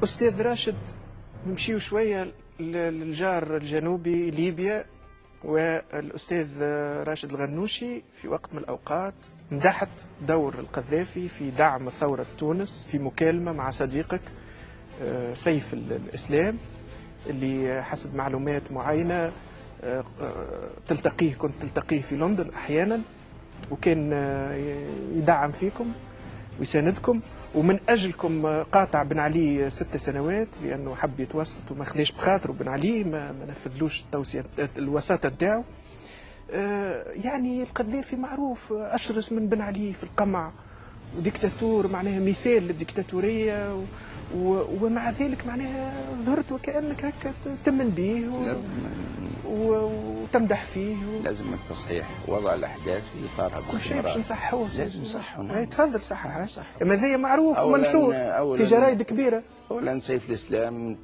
أستاذ راشد، نمشيو شوية للجار الجنوبي ليبيا، والأستاذ راشد الغنوشي في وقت من الأوقات مدحت دور القذافي في دعم ثورة تونس في مكالمة مع صديقك سيف الإسلام، اللي حسب معلومات معينة كنت تلتقيه في لندن أحيانا، وكان يدعم فيكم ويساندكم، ومن أجلكم قاطع بن علي 6 سنوات لأنه حب يتوسط وما خليش بخاطره بن علي، ما نفذلوش الوساطة نتاعو. يعني القذافي معروف أشرس من بن علي في القمع، وديكتاتور معناها مثال للديكتاتورية، ومع ذلك معناها ظهرت وكأنك هكا تمن به وتمدح فيه لازم التصحيح، وضع الأحداث في إطارها كل شيء باش نصححوه. لازم نصححه. تفضل صحح. اما هذا معروف ومنشور في جرايد كبيرة. أولا سيف الإسلام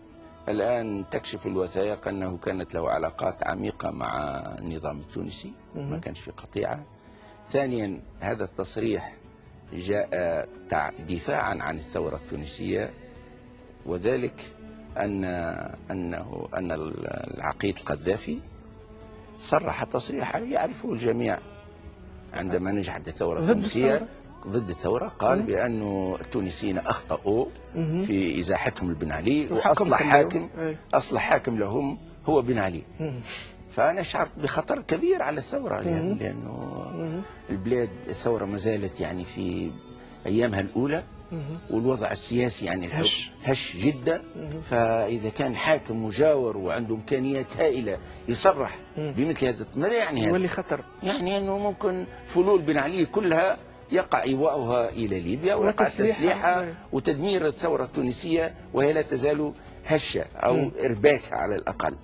الآن تكشف الوثائق أنه كانت له علاقات عميقة مع النظام التونسي، ما كانش في قطيعة. ثانيا هذا التصريح جاء دفاعا عن الثورة التونسية، وذلك أن العقيد القذافي صرح تصريحا يعرفه الجميع عندما نجحت الثورة التونسية ضد الثورة. قال بأن التونسيين أخطأوا في إزاحتهم لبن علي، وأصلح حاكم لهم هو بن علي. فأنا شعرت بخطر كبير على الثورة، لأنه البلاد الثورة ما زالت يعني في أيامها الأولى، والوضع السياسي يعني هش جدا. فإذا كان حاكم مجاور وعنده إمكانيات هائلة يصرح بمثل هذا، ماذا يعني هذا؟ يولي خطر، يعني أنه ممكن فلول بن علي كلها يقع إيواؤها إلى ليبيا، ويقع تسليحها وتدمير الثورة التونسية، وهي لا تزال هشة أو إرباكها على الأقل.